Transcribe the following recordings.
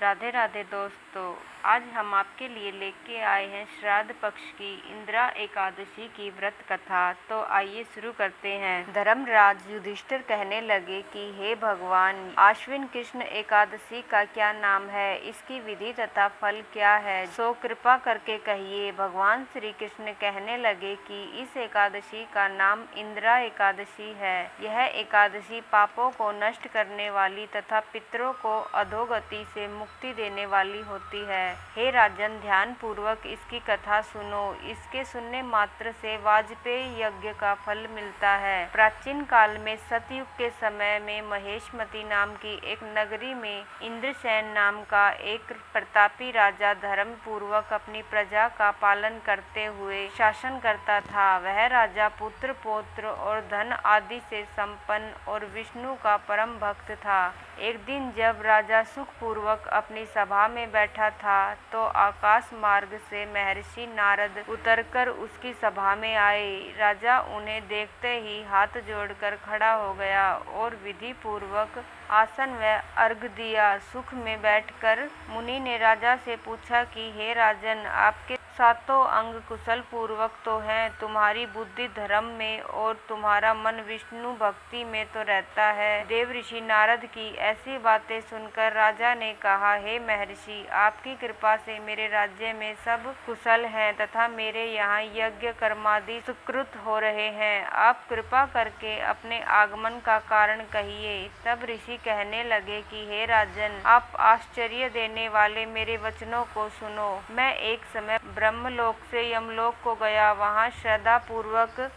राधे राधे दोस्तों, आज हम आपके लिए लेके आए हैं श्राद्ध पक्ष की इंदिरा एकादशी की व्रत कथा। तो आइए शुरू करते हैं। धर्मराज युधिष्ठिर कहने लगे कि हे भगवान, आश्विन कृष्ण एकादशी का क्या नाम है, इसकी विधि तथा फल क्या है, सो कृपा करके कहिए। भगवान श्री कृष्ण कहने लगे कि इस एकादशी का नाम इंदिरा एकादशी है। यह एकादशी पापों को नष्ट करने वाली तथा पितरों को अधोगति से मुक्ति देने वाली होती है। हे राजन, ध्यान पूर्वक इसकी कथा सुनो। इसके सुनने मात्र से वाजपेयी यज्ञ का फल मिलता है। प्राचीन काल में सतयुग के समय में महेशमती नाम की एक नगरी में इंद्रसेन नाम का एक प्रतापी राजा धर्म पूर्वक अपनी प्रजा का पालन करते हुए शासन करता था। वह राजा पुत्र पौत्र और धन आदि से संपन्न और विष्णु का परम भक्त था। एक दिन जब राजा सुख पूर्वक अपनी सभा में बैठा था तो आकाश मार्ग से महर्षि नारद उतरकर उसकी सभा में आए। राजा उन्हें देखते ही हाथ जोड़कर खड़ा हो गया और विधि पूर्वक आसन व अर्घ दिया। सुख में बैठकर मुनि ने राजा से पूछा कि हे राजन, आपके सातों अंग कुशल पूर्वक तो हैं, तुम्हारी बुद्धि धर्म में और तुम्हारा मन विष्णु भक्ति में तो रहता है। देव ऋषि नारद की ऐसी बातें सुनकर राजा ने कहा, हे महर्षि, आपकी कृपा से मेरे राज्य में सब कुशल हैं तथा मेरे यहाँ यज्ञ कर्मादि सुकृत हो रहे हैं। आप कृपा करके अपने आगमन का कारण कहिए। तब ऋषि कहने लगे कि हे राजन, आप आश्चर्य देने वाले मेरे वचनों को सुनो। मैं एक समय ब्रह्मलोक से यमलोक को गया। वहाँ श्रद्धा पूर्वक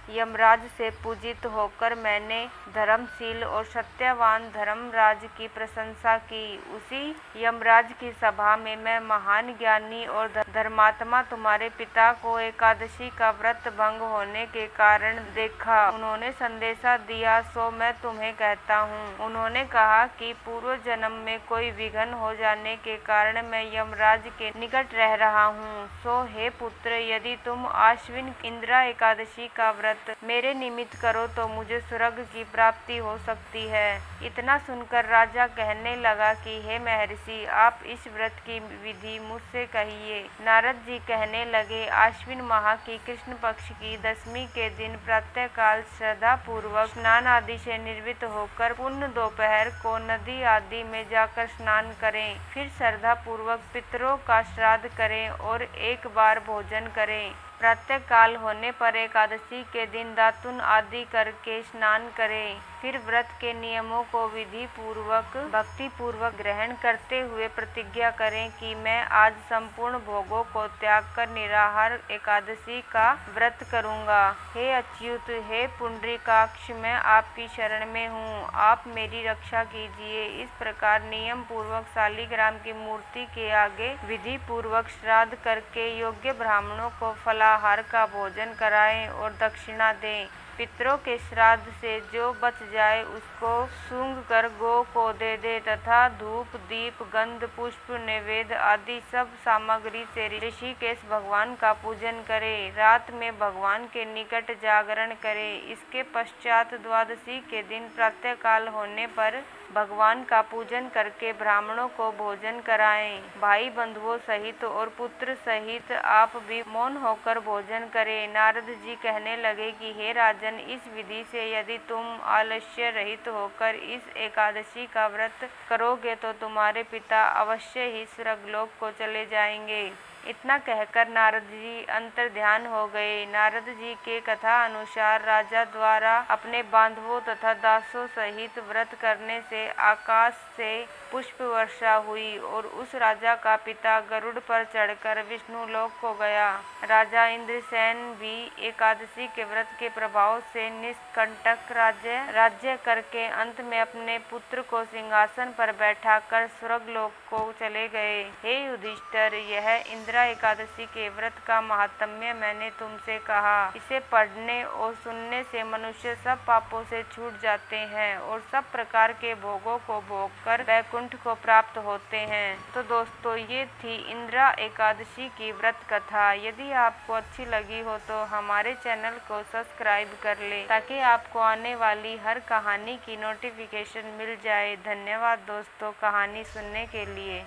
यमराज से पूजित होकर मैंने धर्मशील और सत्यवान धर्मराज की प्रशंसा की। उसी यमराज की सभा में मैं महान ज्ञानी और धर्मात्मा तुम्हारे पिता को एकादशी का व्रत भंग होने के कारण देखा। उन्होंने संदेशा दिया, सो मैं तुम्हें कहता हूँ। उन्होंने कहा कि पूर्व जन्म में कोई विघ्न हो जाने के कारण मैं यमराज के निकट रह रहा हूँ। सो हे पुत्र, यदि तुम आश्विन इंदिरा एकादशी का व्रत मेरे निमित्त करो तो मुझे स्वर्ग की प्राप्ति हो सकती है। इतना सुनकर राजा कहने लगा कि हे महर्षि, आप इस व्रत की विधि मुझसे कहिए। नारद जी कहने लगे, आश्विन माह की कृष्ण पक्ष की दशमी के दिन प्रातः काल श्रद्धा पूर्वक स्नान आदि से निर्वृत्त होकर पुण्य दोपहर को नदी आदि में जाकर स्नान करें। फिर श्रद्धा पूर्वक पितरों का श्राद्ध करें और एक बार भोजन करें। प्रातः काल होने पर एकादशी के दिन दातुन आदि करके स्नान करें। फिर व्रत के नियमों को विधि पूर्वक भक्ति पूर्वक ग्रहण करते हुए प्रतिज्ञा करें कि मैं आज संपूर्ण भोगों को त्याग कर निराहार एकादशी का व्रत करूंगा। हे अच्युत, हे पुंडरीकाक्ष, मैं आपकी शरण में हूँ, आप मेरी रक्षा कीजिए। इस प्रकार नियम पूर्वक शालिग्राम की मूर्ति के आगे विधि पूर्वक श्राद्ध करके योग्य ब्राह्मणों को फलाहार का भोजन कराएं और दक्षिणा दें। पितरों के श्राद्ध से जो बच जाए उसको सूंघ कर गौ को दे दे तथा धूप दीप गंध पुष्प नैवेद्य आदि सब सामग्री से ऋषिकेश भगवान का पूजन करे। रात में भगवान के निकट जागरण करे। इसके पश्चात द्वादशी के दिन प्रातः काल होने पर भगवान का पूजन करके ब्राह्मणों को भोजन कराएं। भाई बंधुओं सहित और पुत्र सहित आप भी मौन होकर भोजन करें। नारद जी कहने लगे कि हे राजन, इस विधि से यदि तुम आलस्य रहित होकर इस एकादशी का व्रत करोगे तो तुम्हारे पिता अवश्य ही स्वर्गलोक को चले जाएंगे। इतना कहकर नारद जी अंतर्ध्यान हो गए। नारद जी के कथा अनुसार राजा द्वारा अपने बांधवों तथा दासों सहित व्रत करने से आकाश से पुष्प वर्षा हुई और उस राजा का पिता गरुड़ पर चढ़कर विष्णु लोक को गया। राजा इंद्रसेन भी एकादशी के व्रत के प्रभाव से निष्कंटक राज्य करके अंत में अपने पुत्र को सिंहासन पर बैठाकर स्वर्गलोक को चले गए। हे युधिष्ठिर, यह इंदिरा एकादशी के व्रत का महात्म्य मैंने तुमसे कहा। इसे पढ़ने और सुनने से मनुष्य सब पापों से छूट जाते हैं और सब प्रकार के भोगों को भोगकर वैकुंठ को प्राप्त होते हैं। तो दोस्तों, ये थी इंदिरा एकादशी की व्रत कथा। यदि आपको अच्छी लगी हो तो हमारे चैनल को सब्सक्राइब कर ले, ताकि आपको आने वाली हर कहानी की नोटिफिकेशन मिल जाए। धन्यवाद दोस्तों कहानी सुनने के लिए।